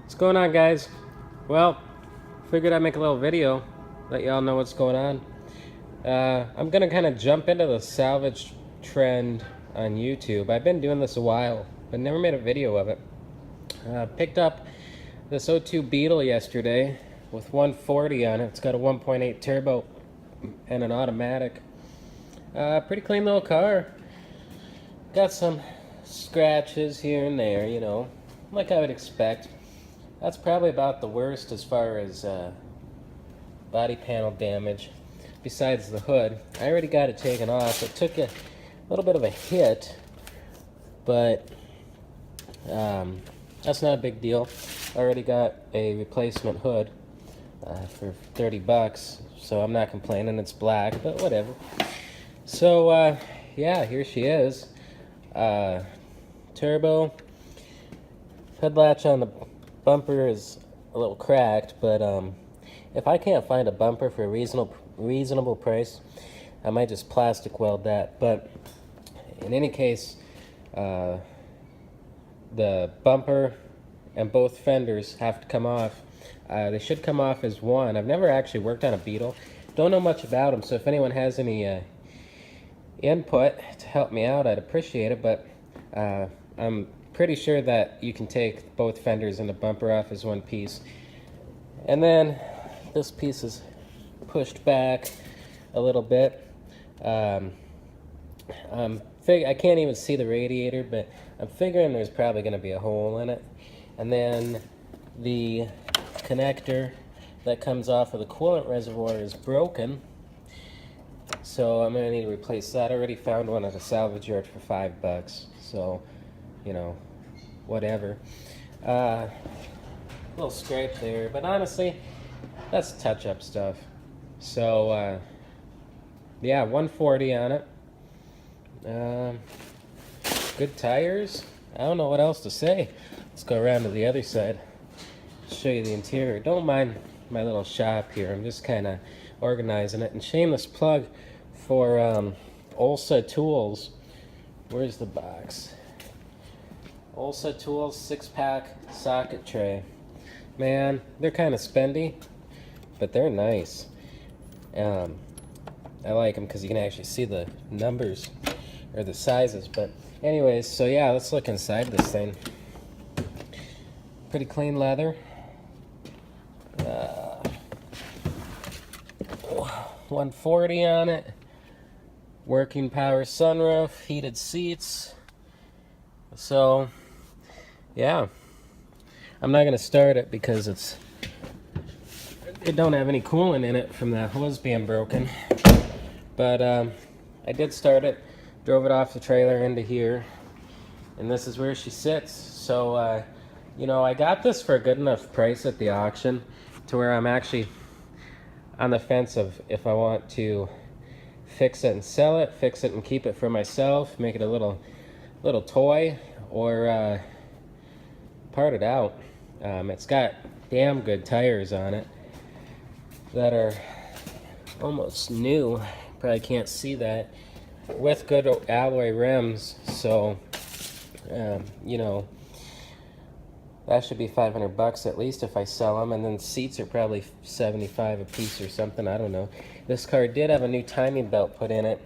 What's going on, guys? Well, figured I'd make a little video, let y'all know what's going on. I'm gonna kind of jump into the salvage trend on YouTube. I've been doing this a while, but never made a video of it. Picked up this '02 Beetle yesterday with 140 on it. It's got a 1.8 turbo and an automatic. Pretty clean little car. Got some scratches here and there, you know, like I would expect. That's probably about the worst as far as body panel damage, besides the hood. I already got it taken off. It took a little bit of a hit, but that's not a big deal. I already got a replacement hood for 30 bucks, so I'm not complaining. It's black, but whatever. So, yeah, here she is. Turbo. Head latch on the bumper is a little cracked, but if I can't find a bumper for a reasonable price, I might just plastic weld that. But in any case, the bumper and both fenders have to come off. They should come off as one. I've never actually worked on a Beetle. Don't know much about them, so if anyone has any input to help me out, I'd appreciate it. But I'm pretty sure that you can take both fenders and the bumper off as one piece. And then this piece is pushed back a little bit. I can't even see the radiator, but I'm figuring there's probably going to be a hole in it. And then the connector that comes off of the coolant reservoir is broken, so I'm going to need to replace that. I already found one at a salvage yard for $5, so, you know, whatever. Little scrape there, but honestly, that's touch-up stuff. So, yeah, 140 on it. Good tires. I don't know what else to say. Let's go around to the other side, show you the interior. Don't mind my little shop here. I'm just kind of organizing it. And shameless plug for Olsa Tools. Where's the box? Olsa Tools 6-pack socket tray. Man, they're kind of spendy, but they're nice. I like them because you can actually see the numbers or the sizes. But anyways, so yeah, let's look inside this thing. Pretty clean leather. 140 on it. Working power sunroof, heated seats. So, yeah. I'm not gonna start it because it don't have any coolant in it from the hose being broken. But I did start it, drove it off the trailer into here, and this is where she sits. So, you know, I got this for a good enough price at the auction to where I'm actually on the fence of if I want to fix it and sell it, fix it and keep it for myself, make it a little toy, or part it out. It's got damn good tires on it that are almost new. Probably can't see that, with good alloy rims. So you know, that should be $500 at least if I sell them. And then seats are probably $75 a piece or something. I don't know. This car did have a new timing belt put in it,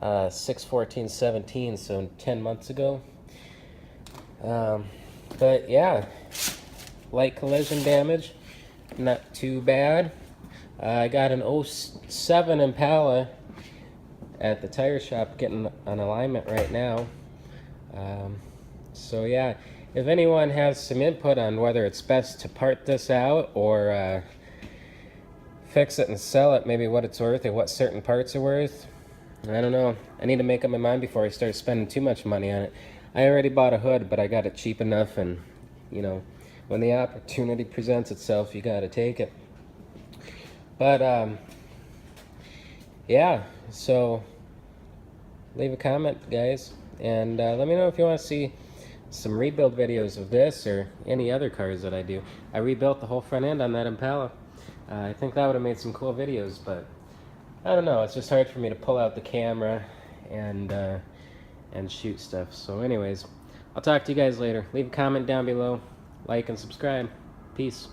6/14/17, so 10 months ago. But yeah, light collision damage, not too bad. I got an '07 Impala at the tire shop getting an alignment right now. So yeah, if anyone has some input on whether it's best to part this out or fix it and sell it, maybe what it's worth or what certain parts are worth, I don't know. I need to make up my mind before I start spending too much money on it. I already bought a hood, but I got it cheap enough, and you know, when the opportunity presents itself, you got to take it. But yeah, so leave a comment, guys, and let me know if you want to see some rebuild videos of this or any other cars that I do. I rebuilt the whole front end on that Impala. I think that would have made some cool videos, but I don't know. It's just hard for me to pull out the camera and shoot stuff. So anyways, I'll talk to you guys later. Leave a comment down below. Like and subscribe. Peace.